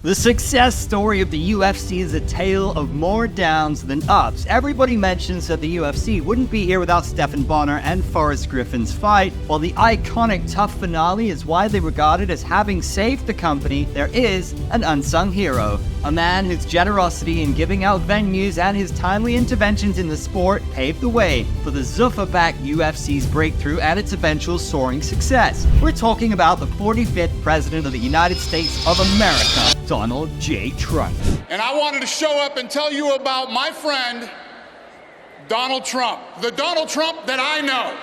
The success story of the UFC is a tale of more downs than ups. Everybody mentions that the UFC wouldn't be here without Stephan Bonnar and Forrest Griffin's fight, while the iconic TUF Finale is widely regarded as having saved the company. There is an unsung hero, a man whose generosity in giving out venues and his timely interventions in the sport paved the way for the Zuffa-backed UFC's breakthrough and its eventual soaring success. We're talking about the 45th President of the United States of America, Donald J. Trump. And I wanted to show up and tell you about my friend, Donald Trump. The Donald Trump that I know.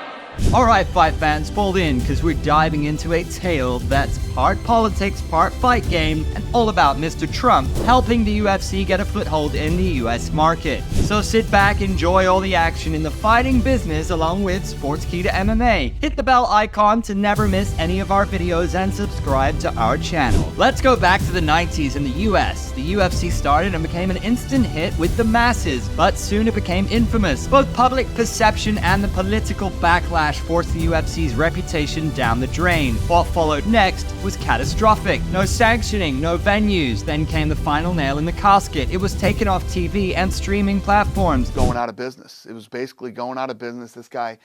Alright fight fans, fold in, because we're diving into a tale that's part politics, part fight game, and all about Mr. Trump helping the UFC get a foothold in the US market. So sit back, enjoy all the action in the fighting business along with Sportskeeda MMA. Hit the bell icon to never miss any of our videos and subscribe to our channel. Let's go back to the 90s in the US. The UFC started and became an instant hit with the masses, but soon it became infamous. Both public perception and the political backlash forced the UFC's reputation down the drain. What followed next was catastrophic. No sanctioning, no venues. Then came the final nail in the casket. It was taken off TV and streaming platforms. Going out of business. It was basically going out of business. This guy,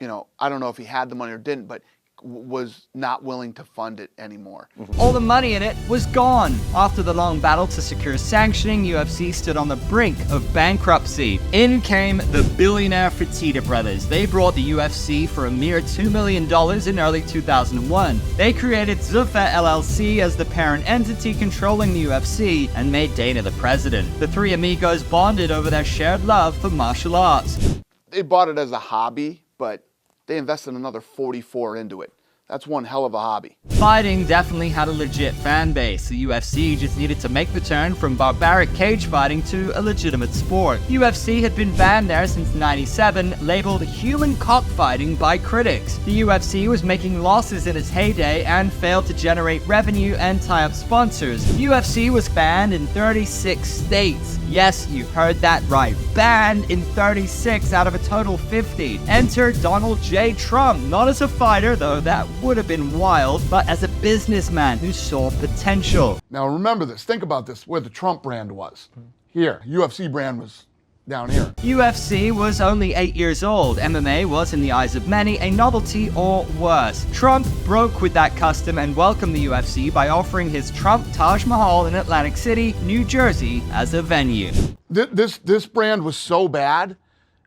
I don't know if he had the money or didn't, but was not willing to fund it anymore. All the money in it was gone. After the long battle to secure sanctioning, UFC stood on the brink of bankruptcy. In came the billionaire Fertitta brothers. They brought the UFC for a mere $2 million in early 2001. They created Zuffa LLC as the parent entity controlling the UFC and made Dana the president. The three amigos bonded over their shared love for martial arts. They bought it as a hobby, but they invested another 44 into it. That's one hell of a hobby. Fighting definitely had a legit fan base. The UFC just needed to make the turn from barbaric cage fighting to a legitimate sport. UFC had been banned there since '97, labeled human cockfighting by critics. The UFC was making losses in its heyday and failed to generate revenue and tie up sponsors. UFC was banned in 36 states. Yes, you heard that right. Banned in 36 out of a total 50. Enter Donald J. Trump, not as a fighter, though that would have been wild, but as a businessman who saw potential. Now remember this, think about this, where the Trump brand was. Here, UFC brand was down here. UFC was only 8 years old. MMA was, in the eyes of many, a novelty or worse. Trump broke with that custom and welcomed the UFC by offering his Trump Taj Mahal in Atlantic City, New Jersey, as a venue. This brand was so bad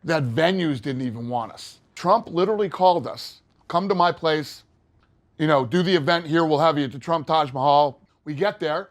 that venues didn't even want us. Trump literally called us, come to my place, do the event here, we'll have you at the Trump Taj Mahal. We get there.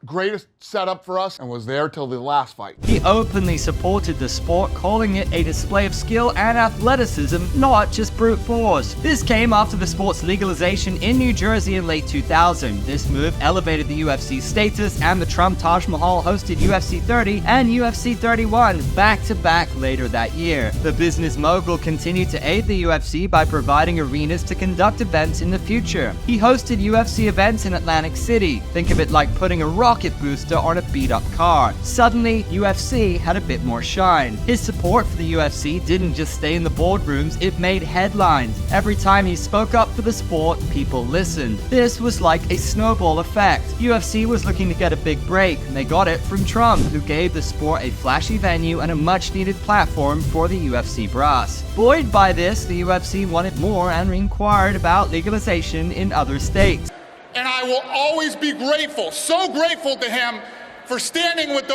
Greatest setup for us, and was there till the last fight. He openly supported the sport, calling it a display of skill and athleticism, not just brute force. This came after the sport's legalization in New Jersey in late 2000. This move elevated the UFC's status, and the Trump Taj Mahal hosted UFC 30 and UFC 31 back-to-back later that year. The business mogul continued to aid the UFC by providing arenas to conduct events in the future. He hosted UFC events in Atlantic City. Think of it like putting a rocket booster on a beat-up car. Suddenly, UFC had a bit more shine. His support for the UFC didn't just stay in the boardrooms, it made headlines. Every time he spoke up for the sport, people listened. This was like a snowball effect. UFC was looking to get a big break, and they got it from Trump, who gave the sport a flashy venue and a much-needed platform for the UFC brass. Buoyed by this, the UFC wanted more and inquired about legalization in other states. And I will always be grateful, so grateful to him for standing with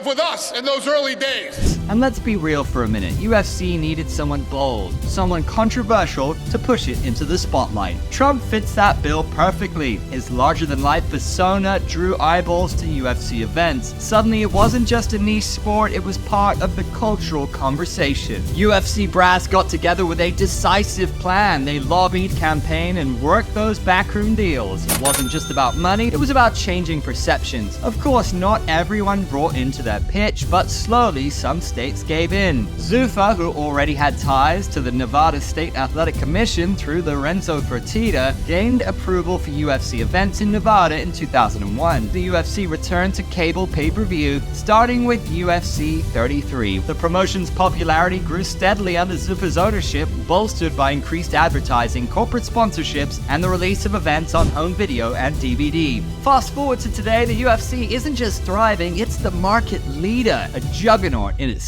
with us in those early days. And let's be real for a minute. UFC needed someone bold, someone controversial to push it into the spotlight. Trump fits that bill perfectly. His larger-than-life persona drew eyeballs to UFC events. Suddenly, it wasn't just a niche sport, it was part of the cultural conversation. UFC brass got together with a decisive plan. They lobbied, campaigned, and worked those backroom deals. It wasn't just about money, it was about changing perceptions. Of course, not everyone brought into their pitch, but slowly some states gave in. Zuffa, who already had ties to the Nevada State Athletic Commission through Lorenzo Fertitta, gained approval for UFC events in Nevada in 2001. The UFC returned to cable pay-per-view, starting with UFC 33. The promotion's popularity grew steadily under Zuffa's ownership, bolstered by increased advertising, corporate sponsorships, and the release of events on home video and DVD. Fast forward to today, the UFC isn't just thriving, it's the market leader, a juggernaut in itself.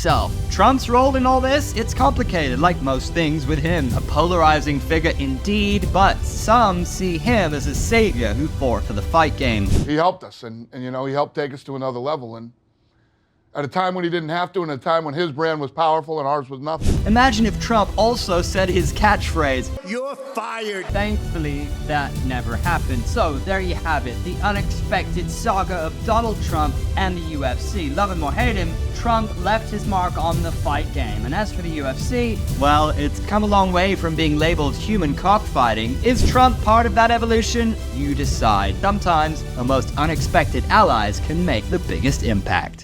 Trump's role in all this? It's complicated, like most things with him. A polarizing figure indeed, but some see him as a savior who fought for the fight game. He helped us, and he helped take us to another level. And at a time when he didn't have to, and at a time when his brand was powerful and ours was nothing. Imagine if Trump also said his catchphrase, "You're fired." Thankfully, that never happened. So there you have it, the unexpected saga of Donald Trump and the UFC. Love him or hate him, Trump left his mark on the fight game. And as for the UFC, well, it's come a long way from being labeled human cockfighting. Is Trump part of that evolution? You decide. Sometimes the most unexpected allies can make the biggest impact.